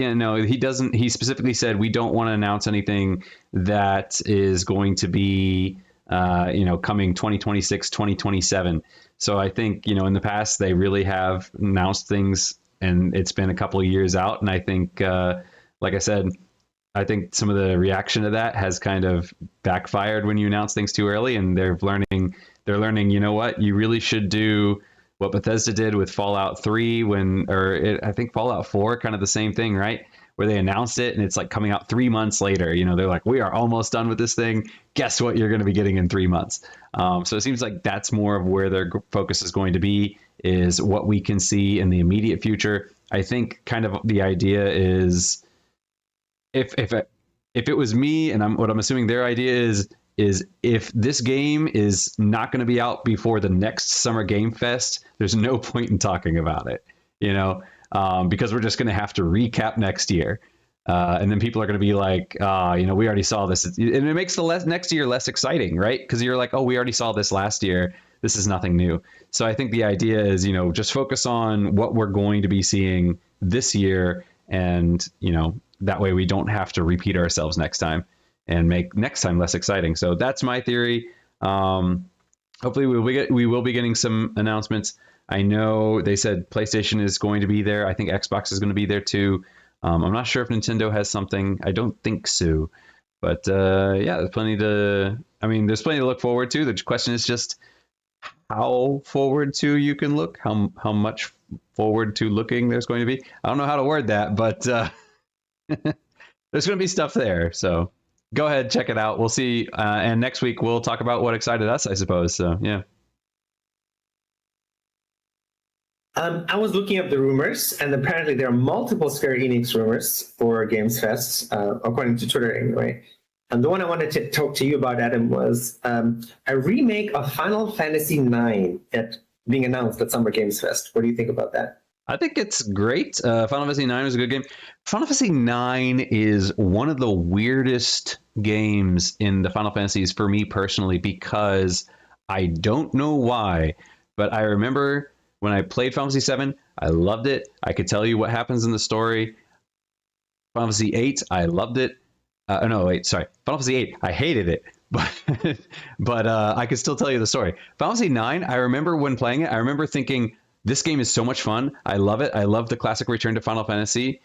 he specifically said, we don't want to announce anything that is going to be, coming 2026, 2027. So I think, in the past, they really have announced things and it's been a couple of years out. And I think, like I said, I think some of the reaction to that has kind of backfired when you announce things too early, and they're learning, you really should do what Bethesda did with Fallout 3 I think Fallout 4, kind of the same thing, right? Where they announced it and it's like coming out 3 months later, they're like, we are almost done with this thing. Guess what you're going to be getting in 3 months. So it seems like that's more of where their focus is going to be, is what we can see in the immediate future. I think kind of the idea is, if it was me, and what I'm assuming their idea is if this game is not going to be out before the next Summer Game Fest, there's no point in talking about it, because we're just going to have to recap next year. And then people are going to be like, we already saw this. And it makes the next year less exciting, right? Because you're like, oh, we already saw this last year. This is nothing new. So I think the idea is, just focus on what we're going to be seeing this year. And, that way we don't have to repeat ourselves next time and make next time less exciting. So that's my theory. Hopefully we will be getting some announcements. I know they said PlayStation is going to be there. I think Xbox is going to be there too. I'm not sure if Nintendo has something. I don't think so. But there's plenty to look forward to. The question is just how forward to you can look, how much forward to looking there's going to be. I don't know how to word that, but there's going to be stuff there. So go ahead, check it out. We'll see. And next week we'll talk about what excited us, I suppose. So yeah. I was looking up the rumors, and apparently there are multiple Square Enix rumors for Games Fest, according to Twitter anyway. And the one I wanted to talk to you about, Adam, was a remake of Final Fantasy IX being announced at Summer Games Fest. What do you think about that? I think it's great. Final Fantasy IX is a good game. Final Fantasy IX is one of the weirdest games in the Final Fantasies for me personally, because I don't know why, but I remember when I played Final Fantasy VII, I loved it. I could tell you what happens in the story. Final Fantasy VIII, I loved it. Final Fantasy VIII, I hated it. But I could still tell you the story. Final Fantasy IX, I remember when playing it, I remember thinking, this game is so much fun. I love it. I love the classic Return to Final Fantasy.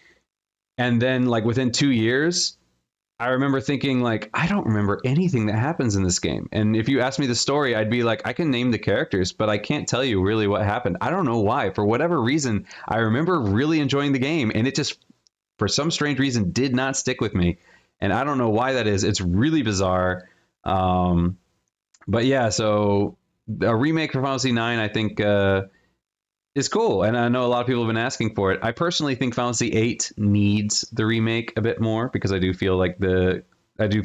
And then, like, within 2 years, I remember thinking like, I don't remember anything that happens in this game. And if you ask me the story, I'd be like, I can name the characters, but I can't tell you really what happened. I don't know why. For whatever reason, I remember really enjoying the game, and it just, for some strange reason, did not stick with me. And I don't know why that is. It's really bizarre. But yeah, so a remake for Final Fantasy IX, I think, is cool, and I know a lot of people have been asking for it. I personally think Final Fantasy VIII needs the remake a bit more, because I do feel like I do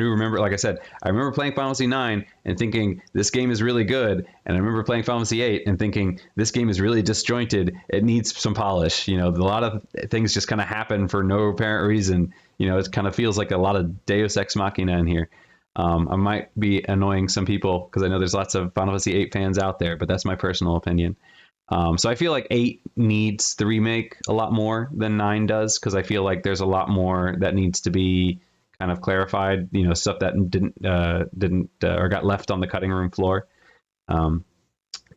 remember, like I said, I remember playing Final Fantasy IX and thinking this game is really good, and I remember playing Final Fantasy VIII and thinking this game is really disjointed. It needs some polish. You know, a lot of things just kind of happen for no apparent reason. You know, it kind of feels like a lot of Deus Ex Machina in here. I might be annoying some people because I know there's lots of Final Fantasy VIII fans out there, but that's my personal opinion. So I feel like 8 needs the remake a lot more than 9 does, because I feel like there's a lot more that needs to be kind of clarified, you know, stuff that didn't or got left on the cutting room floor. Yeah,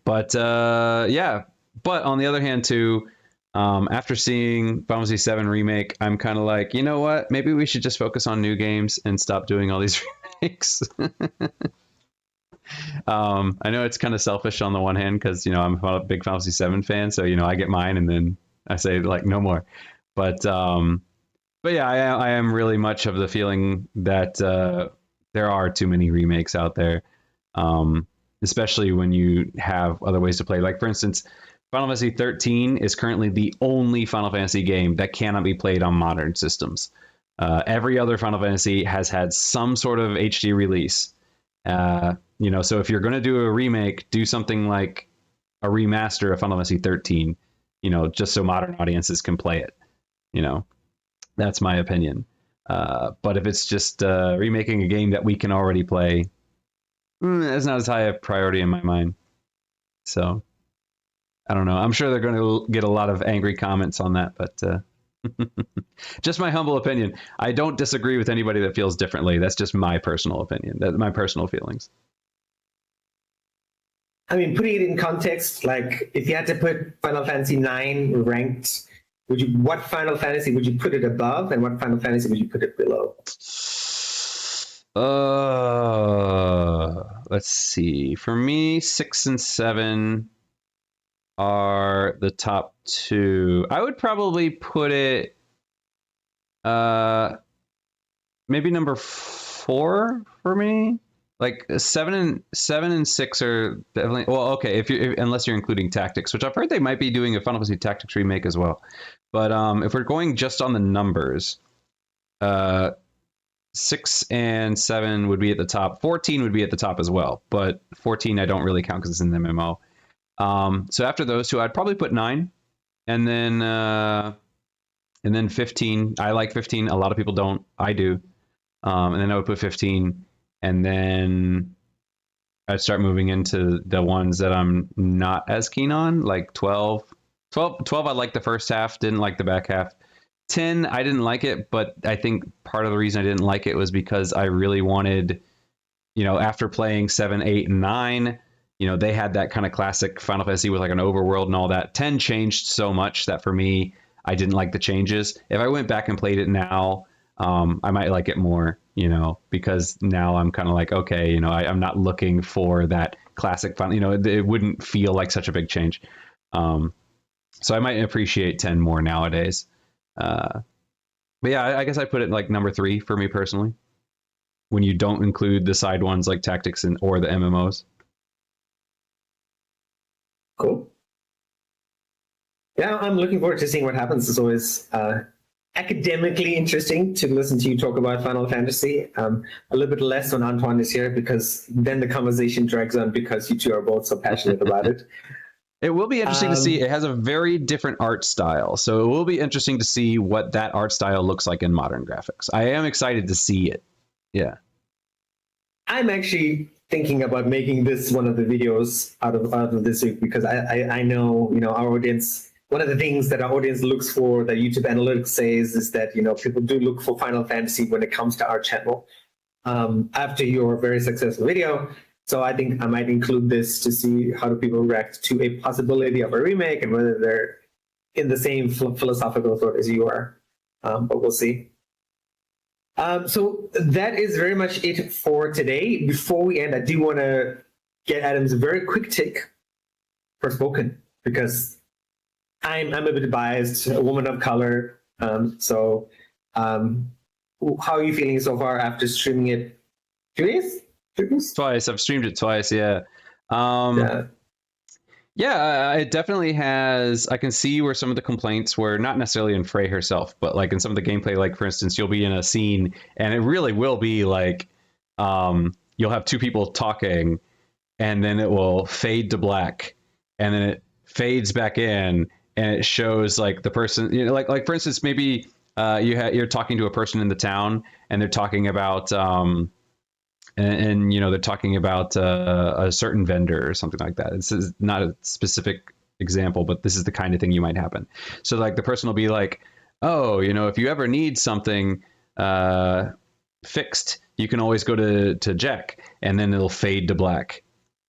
but on the other hand too, after seeing Final Fantasy VII Remake, I'm kind of like, you know what, maybe we should just focus on new games and stop doing all these remakes. I know it's kind of selfish on the one hand, because, you know, I'm a big Final Fantasy VII fan, so, you know, I get mine and then I say like no more. But yeah, I am really much of the feeling that there are too many remakes out there, especially when you have other ways to play. Like, for instance, Final Fantasy 13 is currently the only Final Fantasy game that cannot be played on modern systems. Every other Final Fantasy has had some sort of HD release. You know, so if you're going to do a remake, do something like a remaster of Final Fantasy 13, you know, just so modern audiences can play it. You know, that's my opinion. But if it's just remaking a game that we can already play, it's not as high a priority in my mind. So I don't know. I'm sure they're going to get a lot of angry comments on that, but just my humble opinion. I don't disagree with anybody that feels differently. That's just my personal opinion. That's my personal feelings. I mean, putting it in context, like if you had to put Final Fantasy IX ranked, what Final Fantasy would you put it above, and what Final Fantasy would you put it below? Let's see. For me, 6 and 7 are the top 2. I would probably put it maybe number 4 for me. Like 7 and 6 are definitely, well, okay, unless you're including Tactics, which I've heard they might be doing a Final Fantasy Tactics remake as well. But if we're going just on the numbers, 6 and 7 would be at the top. 14 would be at the top as well, but 14 I don't really count because it's in the MMO. So after those two, I'd probably put 9, and then 15. I like 15. A lot of people don't. I do. And then I would put 15, and then I'd start moving into the ones that I'm not as keen on, like 12. 12, I liked the first half, didn't like the back half. 10, I didn't like it, but I think part of the reason I didn't like it was because I really wanted, you know, after playing 7, 8, and 9, you know, they had that kind of classic Final Fantasy with like an overworld and all that. 10 changed so much that for me, I didn't like the changes. If I went back and played it now, I might like it more, you know, because now I'm kind of like, okay, you know, I'm not looking for that classic fun, you know, it wouldn't feel like such a big change. So I might appreciate 10 more nowadays. But yeah, I guess I put it like number 3 for me personally, when you don't include the side ones like Tactics or the MMOs. Cool. Yeah, I'm looking forward to seeing what happens. It's always academically interesting to listen to you talk about Final Fantasy. A little bit less when Antoine is here, because then the conversation drags on because you two are both so passionate about it. It will be interesting to see. It has a very different art style, so it will be interesting to see what that art style looks like in modern graphics. I am excited to see it. Yeah. I'm actually thinking about making this one of the videos out of this week, because I know, you know, our audience, one of the things that our audience looks for, that YouTube analytics says, is that, you know, people do look for Final Fantasy when it comes to our channel after your very successful video. So I think I might include this to see how do people react to a possibility of a remake and whether they're in the same philosophical thought as you are. But we'll see. So that is very much it for today. Before we end, I do want to get Adam's very quick take for Spoken, because I'm a bit biased, a woman of color. How are you feeling so far after streaming it 2 days? 3 days? Twice. I've streamed it twice. Yeah. Yeah. Yeah, it definitely has. I can see where some of the complaints were, not necessarily in Frey herself, but like in some of the gameplay. Like for instance, you'll be in a scene, and it really will be like you'll have two people talking, and then it will fade to black, and then it fades back in, and it shows like the person. You know, like for instance, maybe you're talking to a person in the town, and they're talking about. And you know, they're talking about a certain vendor or something like that. This is not a specific example, but this is the kind of thing you might happen. So like the person will be like, oh, you know, if you ever need something fixed, you can always go to Jack, and then it'll fade to black.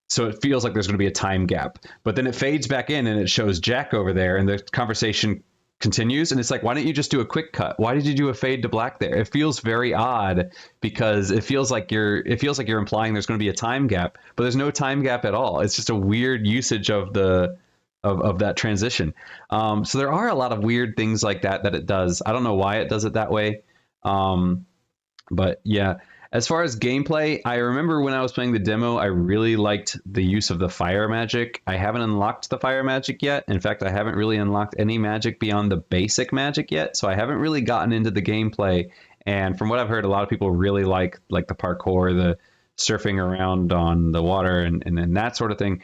So it feels like there's going to be a time gap, but then it fades back in and it shows Jack over there, and the conversation continues, and it's like, why don't you just do a quick cut? Why did you do a fade to black there? It feels very odd, because it feels like you're implying there's going to be a time gap, but there's no time gap at all. It's just a weird usage of the of that transition. So there are a lot of weird things like that it does. I don't know why it does it that way. But yeah, as far as gameplay, I remember when I was playing the demo, I really liked the use of the fire magic. I haven't unlocked the fire magic yet. In fact, I haven't really unlocked any magic beyond the basic magic yet. So I haven't really gotten into the gameplay. And from what I've heard, a lot of people really like the parkour, the surfing around on the water and that sort of thing.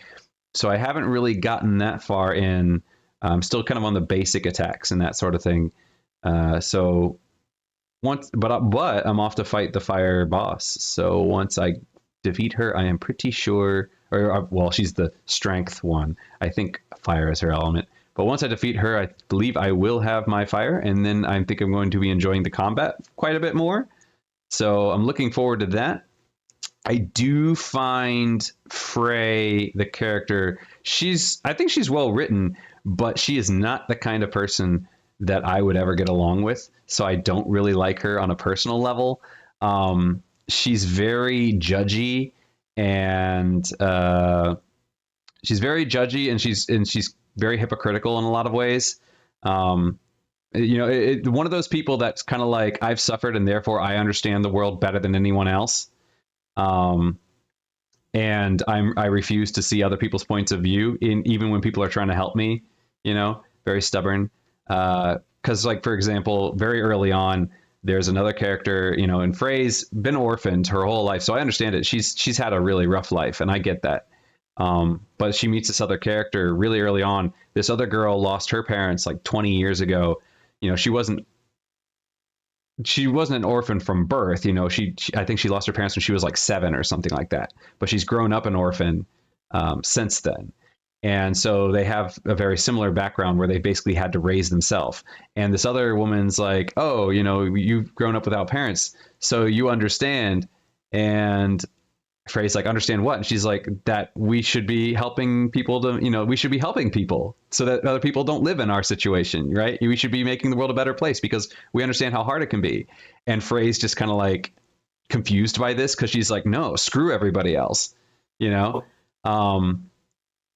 So I haven't really gotten that far in. I'm still kind of on the basic attacks and that sort of thing. But I'm off to fight the fire boss. So once I defeat her, I am pretty sure, well, she's the strength one. I think fire is her element. But once I defeat her, I believe I will have my fire, and then I think I'm going to be enjoying the combat quite a bit more. So I'm looking forward to that. I do find Frey, the character, I think she's well written, but she is not the kind of person that I would ever get along with. So I don't really like her on a personal level. She's very judgy, and she's very hypocritical in a lot of ways. You know, one of those people that's kind of like, I've suffered and therefore I understand the world better than anyone else. And I refuse to see other people's points of view, even when people are trying to help me. You know, very stubborn. Because, like, for example, very early on, there's another character, you know, and Frey's been orphaned her whole life. So I understand it. She's had a really rough life, and I get that. But she meets this other character really early on. This other girl lost her parents like 20 years ago. You know, she wasn't an orphan from birth. You know, I think she lost her parents when she was like 7 or something like that. But she's grown up an orphan since then. And so they have a very similar background where they basically had to raise themselves. And this other woman's like, oh, you know, you've grown up without parents, so you understand. And Frey's like, understand what? And she's like, that we should be helping people we should be helping people so that other people don't live in our situation, right? We should be making the world a better place because we understand how hard it can be. And Frey's just kind of like confused by this, because she's like, no, screw everybody else, you know?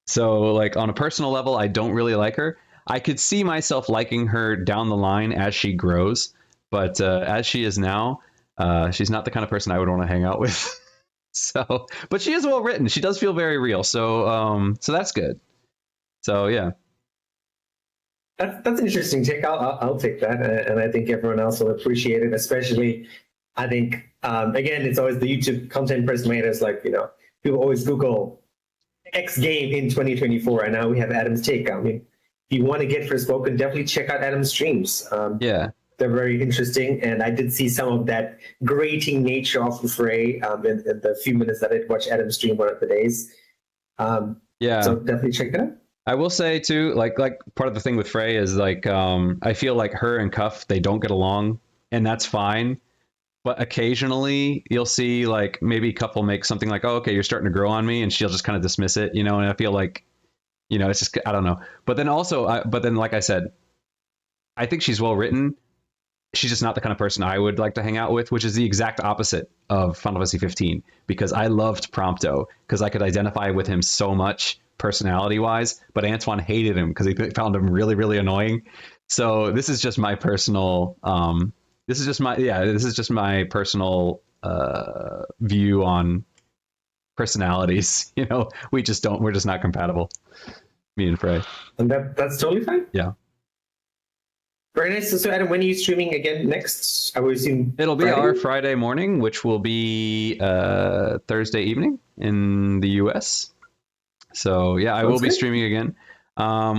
So like on a personal level, I don't really like her. I could see myself liking her down the line as she grows, but as she is now, she's not the kind of person I would want to hang out with. So, but she is well written. She does feel very real. So, so that's good. So yeah. That's an interesting take. I'll take that, and I think everyone else will appreciate it. Especially, I think again, it's always the YouTube content personators. Like, you know, people always Google X game in 2024, and now we have Adam's take. I mean, if you want to get Forspoken, definitely check out Adam's streams. Yeah, they're very interesting, and I did see some of that grating nature of Frey in the few minutes that I watched Adam's stream one of the days. Yeah, so definitely check it out. I will say too, like part of the thing with Frey is like, I feel like her and Cuff, they don't get along, and that's fine. But occasionally you'll see like maybe Cuff will make something like, oh, okay, you're starting to grow on me, and she'll just kind of dismiss it, you know. And I feel like, you know, it's just, I don't know. But then also, like I said, I think she's well written. she's just not the kind of person I would like to hang out with, which is the exact opposite of Final Fantasy 15, because I loved Prompto because I could identify with him so much personality wise, but Antoine hated him because he found him really, really annoying. So this is just my personal, this is just my personal view on personalities. You know, we're just not compatible, me and Frey. And that's totally fine. Yeah. Very nice. So Adam, when are you streaming again next? I would assume It'll be Friday? our Friday morning, which will be Thursday evening in the US. So yeah, I will be streaming again.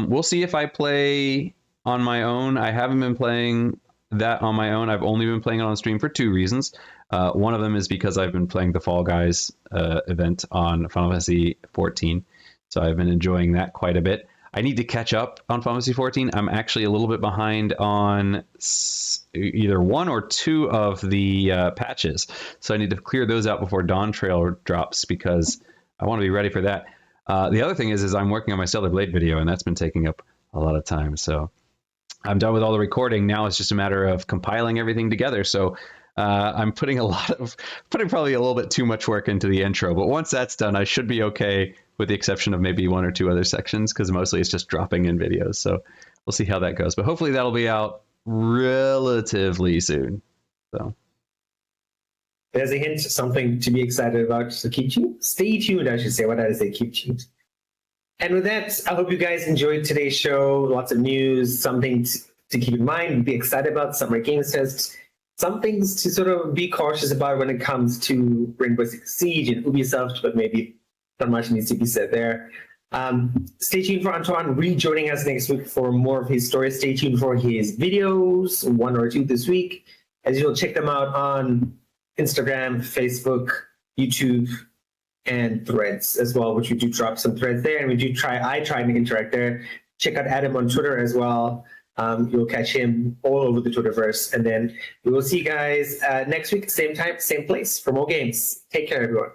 We'll see if I play on my own. I haven't been playing that on my own. I've only been playing it on stream for 2 reasons. One of them is because I've been playing the Fall Guys event on Final Fantasy 14. So I've been enjoying that quite a bit. I need to catch up on Final Fantasy 14. I'm actually a little bit behind on either 1 or 2 of the patches. So I need to clear those out before Dawn Trail drops because I want to be ready for that. The other thing is I'm working on my Stellar Blade video, and that's been taking up a lot of time. So I'm done with all the recording. Now it's just a matter of compiling everything together. So I'm putting probably a little bit too much work into the intro. But once that's done, I should be okay, with the exception of maybe 1 or 2 other sections, because mostly it's just dropping in videos. So we'll see how that goes. But hopefully that'll be out relatively soon. So there's a hint, something to be excited about. So stay tuned, I should say. What did I say? Keep tuned. And with that, I hope you guys enjoyed today's show. Lots of news, something to keep in mind, be excited about, Summer Games Fest, some things to sort of be cautious about when it comes to Rainbow Six Siege and Ubisoft, but maybe not much needs to be said there. Stay tuned for Antoine rejoining us next week for more of his stories. Stay tuned for his videos, 1 or 2 this week. As usual, check them out on Instagram, Facebook, YouTube, and Threads as well, which we do drop some threads there, and I try and interact there. Check out Adam on Twitter as well. You'll catch him all over the Twitterverse. And then we will see you guys next week, same time, same place for more games. Take care, everyone.